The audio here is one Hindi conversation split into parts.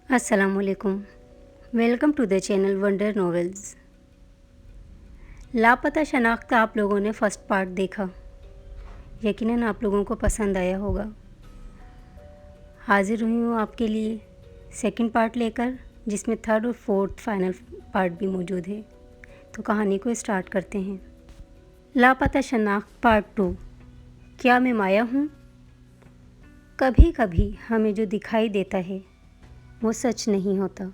अस्सलामुअलैकुम। Welcome to the channel wonder novels. लापता शनाख्त का आप लोगों ने फ़र्स्ट पार्ट देखा, यकीनन आप लोगों को पसंद आया होगा। हाज़िर हुई हूँ आपके लिए सेकंड पार्ट लेकर, जिसमें थर्ड और फोर्थ फाइनल पार्ट भी मौजूद है। तो कहानी को स्टार्ट करते हैं। लापता शनाख्त पार्ट 2। क्या मैं माया हूँ? कभी कभी हमें जो दिखाई देता है वो सच नहीं होता,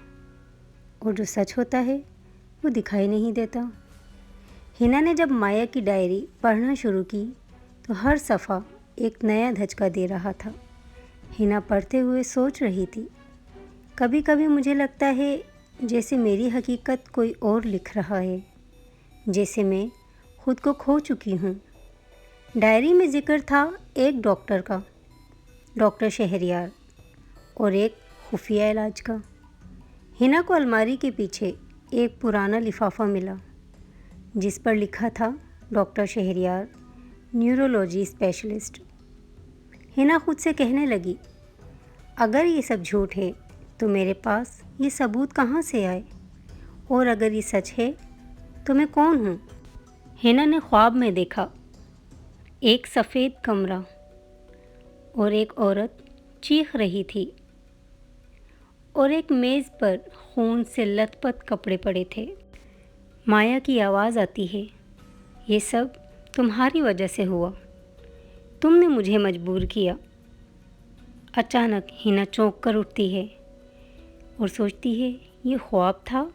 और जो सच होता है वो दिखाई नहीं देता। हिना ने जब माया की डायरी पढ़ना शुरू की तो हर सफ़ा एक नया धचका दे रहा था। हिना पढ़ते हुए सोच रही थी, कभी कभी मुझे लगता है जैसे मेरी हकीकत कोई और लिख रहा है, जैसे मैं खुद को खो चुकी हूँ। डायरी में जिक्र था एक डॉक्टर का, डॉक्टर शहरयार, और एक खुफिया इलाज का। हिना को अलमारी के पीछे एक पुराना लिफाफा मिला जिस पर लिखा था doctor Shahryar, neurology specialist. Hina खुद से कहने लगी, अगर ये सब झूठ है तो मेरे पास ये सबूत कहाँ से आए, और अगर ये सच है तो मैं कौन हूँ? हिना ने ख्वाब में देखा एक सफ़ेद कमरा और एक औरत चीख रही थी, और एक मेज़ पर खून से लथपथ कपड़े पड़े थे। माया की आवाज़ आती है, ये सब तुम्हारी वजह से हुआ, तुमने मुझे मजबूर किया। अचानक हिना चौंक कर उठती है और सोचती है, ये ख्वाब था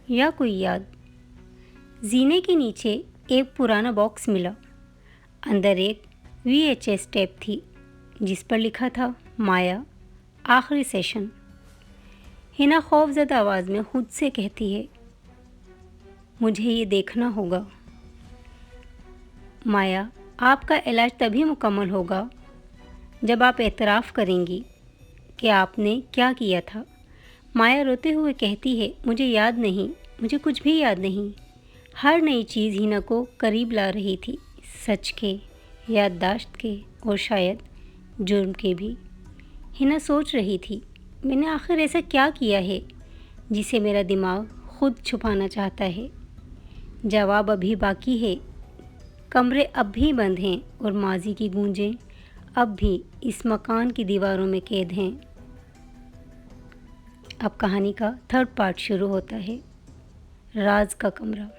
या कोई याद। जीने के नीचे एक पुराना बॉक्स मिला। अंदर एक VHS टेप थी जिस पर लिखा था माया, आखिरी सेशन। हिना खौफज़दा आवाज़ में खुद से कहती है, मुझे ये देखना होगा। माया, आपका इलाज तभी मुकम्मल होगा जब आप एतराफ़ करेंगी कि आपने क्या किया था। माया रोते हुए कहती है, मुझे याद नहीं, मुझे कुछ भी याद नहीं। हर नई चीज़ हिना को करीब ला रही थी, सच के, याददाश्त के, और शायद जुर्म के भी। हिना सोच रही थी, मैंने आखिर ऐसा क्या किया है जिसे मेरा दिमाग खुद छुपाना चाहता है? जवाब अभी बाकी है। कमरे अब भी बंद हैं और माजी की गूंजें अब भी इस मकान की दीवारों में कैद हैं। अब कहानी का थर्ड पार्ट शुरू होता है, राज का कमरा।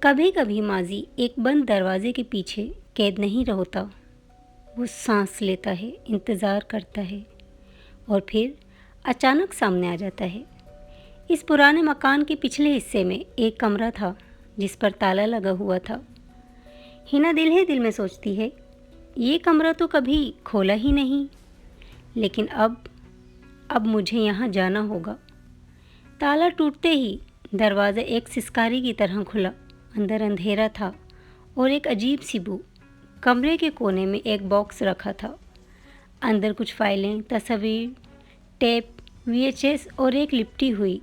कभी कभी माजी एक बंद दरवाजे के पीछे कैद नहीं होता। वो सांस लेता है, इंतज़ार करता है, और फिर अचानक सामने आ जाता है। इस पुराने मकान के पिछले हिस्से में एक कमरा था जिस पर ताला लगा हुआ था। हिना दिल ही दिल में सोचती है, ये कमरा तो कभी खोला ही नहीं, लेकिन अब मुझे यहाँ जाना होगा। ताला टूटते ही दरवाज़ा एक सिसकारी की तरह खुला। अंदर अंधेरा था और एक अजीब सी बू। कमरे के कोने में एक बॉक्स रखा था। अंदर कुछ फाइलें, तस्वीर, टेप, VHS और एक लिपटी हुई।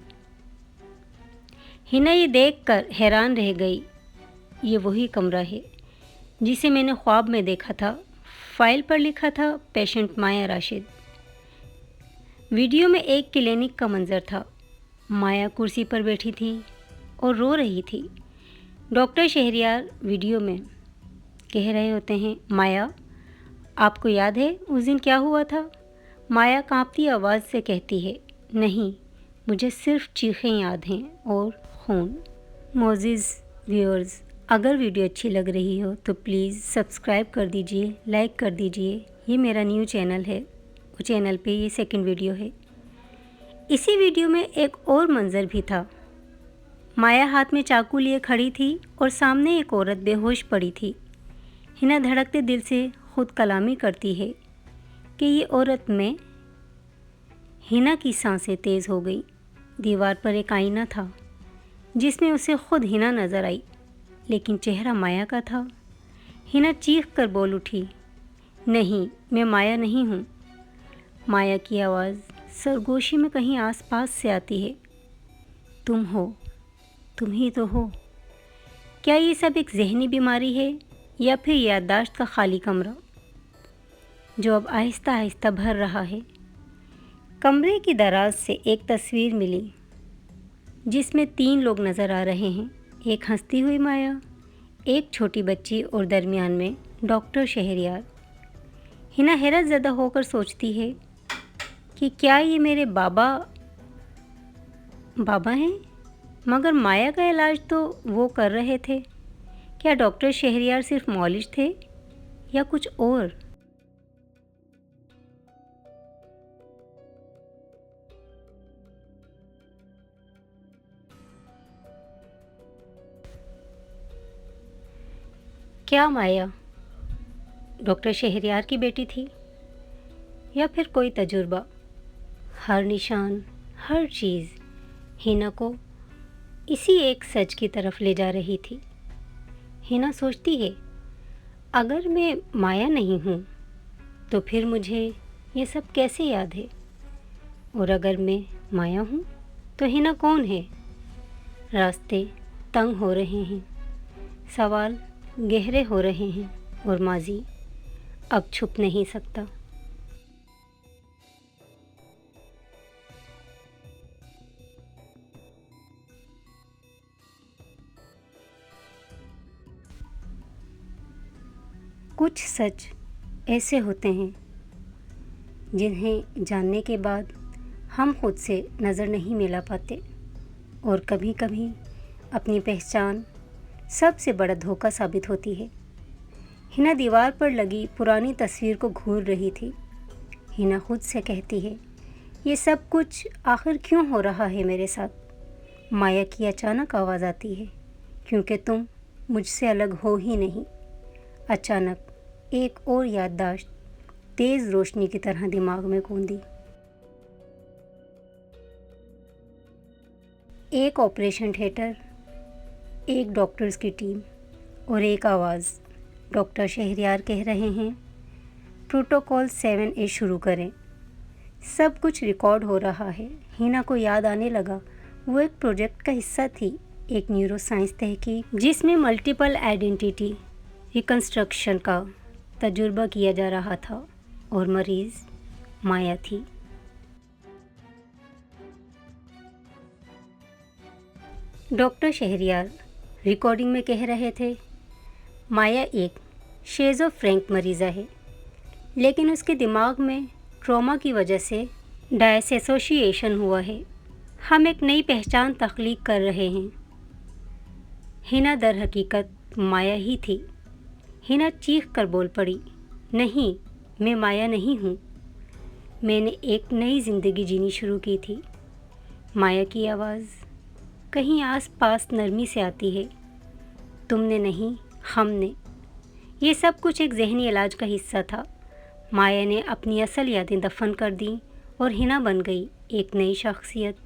हिना ये देखकर हैरान रह गई। ये वही कमरा है जिसे मैंने ख्वाब में देखा था। फाइल पर लिखा था पेशेंट माया राशिद। वीडियो में एक क्लिनिक का मंजर था। माया कुर्सी पर बैठी थी और रो रही थी। डॉक्टर शहरयार वीडियो में कह रहे होते हैं, माया, आपको याद है उस दिन क्या हुआ था? माया कांपती आवाज़ से कहती है, नहीं, मुझे सिर्फ चीखें याद हैं और खून। मोअज़्ज़िज़ व्यूअर्स, अगर वीडियो अच्छी लग रही हो तो प्लीज़ सब्सक्राइब कर दीजिए, लाइक कर दीजिए। ये मेरा न्यू चैनल है, वो चैनल पे ये सेकंड वीडियो है। इसी वीडियो में एक और मंज़र भी था। माया हाथ में चाकू लिए खड़ी थी और सामने एक औरत बेहोश पड़ी थी। हिना धड़कते दिल से खुद कलामी करती है कि ये औरत मैं। हिना की सांसें तेज़ हो गई। दीवार पर एक आईना था जिसमें उसे खुद हिना नज़र आई, लेकिन चेहरा माया का था। हिना चीख कर बोल उठी, नहीं, मैं माया नहीं हूँ। माया की आवाज़ सरगोशी में कहीं आसपास से आती है, तुम हो, तुम ही तो हो। क्या ये सब एक जहनी बीमारी है या फिर याददाश्त का खाली कमरा जो अब आहिस्ता आहिस्ता भर रहा है? कमरे की दराज से एक तस्वीर मिली जिसमें 3 लोग नज़र आ रहे हैं। एक हंसती हुई माया, एक छोटी बच्ची और दरमियान में डॉक्टर शहरयार। हिना हैरत ज़दा होकर सोचती है कि क्या ये मेरे बाबा हैं? मगर माया का इलाज तो वो कर रहे थे। क्या डॉक्टर शहरयार सिर्फ मौलिज थे या कुछ और? क्या माया डॉक्टर शहरयार की बेटी थी या फिर कोई तजुर्बा? हर निशान, हर चीज़ हिना को इसी एक सच की तरफ ले जा रही थी। हिना सोचती है, अगर मैं माया नहीं हूँ तो फिर मुझे ये सब कैसे याद है? और अगर मैं माया हूँ तो हिना कौन है? रास्ते तंग हो रहे हैं, सवाल गहरे हो रहे हैं और माजी अब छुप नहीं सकता। कुछ सच ऐसे होते हैं जिन्हें जानने के बाद हम खुद से नज़र नहीं मिला पाते, और कभी कभी अपनी पहचान सबसे बड़ा धोखा साबित होती है। हिना दीवार पर लगी पुरानी तस्वीर को घूर रही थी। हिना खुद से कहती है, ये सब कुछ आखिर क्यों हो रहा है मेरे साथ? माया की अचानक आवाज़ आती है, क्योंकि तुम मुझसे अलग हो ही नहीं। अचानक एक और याददाश्त तेज़ रोशनी की तरह दिमाग में कूंदी। एक ऑपरेशन थिएटर, एक डॉक्टर्स की टीम और एक आवाज़। डॉक्टर शहरयार कह रहे हैं, प्रोटोकॉल 7A शुरू करें। सब कुछ रिकॉर्ड हो रहा है। हिना को याद आने लगा वो एक प्रोजेक्ट का हिस्सा थी, एक न्यूरोसाइंस तहकीक जिसमें मल्टीपल आइडेंटिटी रिकंस्ट्रक्शन का तजुर्बा किया जा रहा था, और मरीज़ माया थी। डॉक्टर शहरयार रिकॉर्डिंग में कह रहे थे, माया एक शेज़ोफ्रेनिक मरीज़ा है, लेकिन उसके दिमाग में ट्रॉमा की वजह से डायसोसिएशन हुआ है। हम एक नई पहचान तख्लीक कर रहे हैं। हिना दर हकीकत माया ही थी। हिना चीख कर बोल पड़ी, नहीं, मैं माया नहीं हूँ। मैंने एक नई ज़िंदगी जीनी शुरू की थी। माया की आवाज़ कहीं आस पास नरमी से आती है, तुमने नहीं, हमने। ये सब कुछ एक जहनी इलाज का हिस्सा था। माया ने अपनी असल यादें दफन कर दी और हिना बन गई एक नई शख्सियत।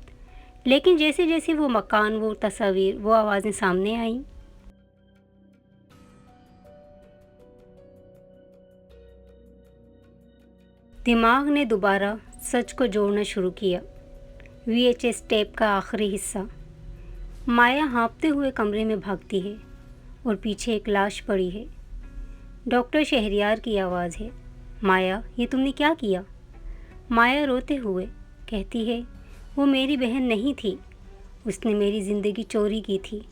लेकिन जैसे जैसे वो मकान, वो तस्वीर, वो आवाज़ें सामने आईं, दिमाग ने दोबारा सच को जोड़ना शुरू किया। VHS टेप का आखिरी हिस्सा। माया हाँफते हुए कमरे में भागती है और पीछे एक लाश पड़ी है। डॉक्टर शहरयार की आवाज़ है, माया, ये तुमने क्या किया? माया रोते हुए कहती है, वो मेरी बहन नहीं थी, उसने मेरी ज़िंदगी चोरी की थी।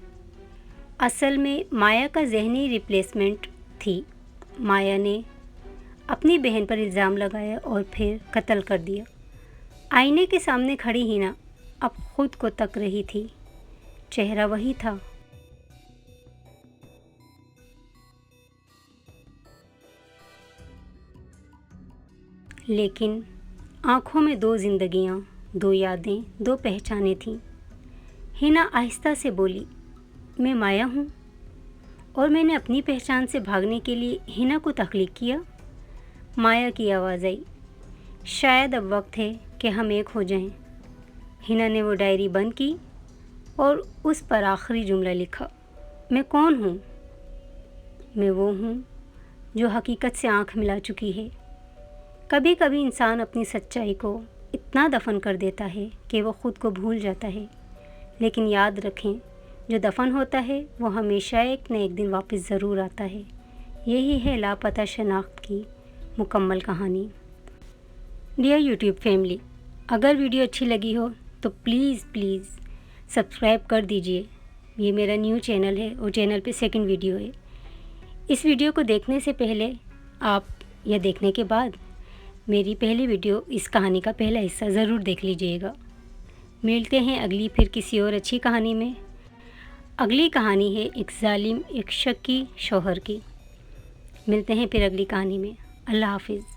असल में माया का जहनी रिप्लेसमेंट थी। माया ने अपनी बहन पर इल्ज़ाम लगाया और फिर कत्ल कर दिया। आईने के सामने खड़ी हिना अब खुद को तक रही थी। चेहरा वही था, लेकिन आँखों में 2 जिंदगियाँ, 2 यादें, 2 पहचानें थीं। हिना आहिस्ता से बोली, मैं माया हूँ और मैंने अपनी पहचान से भागने के लिए हिना को तख्लीक किया। माया की आवाज़ आई, शायद अब वक्त है कि हम एक हो जाएं। हिना ने वो डायरी बंद की और उस पर आखिरी जुमला लिखा, मैं कौन हूँ? मैं वो हूँ जो हकीकत से आँख मिला चुकी है। कभी कभी इंसान अपनी सच्चाई को इतना दफन कर देता है कि वो ख़ुद को भूल जाता है, लेकिन याद रखें, जो दफन होता है वो हमेशा एक न एक दिन वापस ज़रूर आता है। यही है लापता शनाख्त की मुकम्मल कहानी। डियर यूट्यूब फैमिली, अगर वीडियो अच्छी लगी हो तो प्लीज़ सब्सक्राइब कर दीजिए। ये मेरा न्यू चैनल है और चैनल पे सेकंड वीडियो है। इस वीडियो को देखने से पहले आप या देखने के बाद मेरी पहली वीडियो, इस कहानी का पहला हिस्सा ज़रूर देख लीजिएगा। मिलते हैं अगली फिर किसी और अच्छी कहानी में। अगली कहानी है एक जालिम एक शकी शौहर की। मिलते हैं फिर अगली कहानी में। अल्लाह हाफिज़।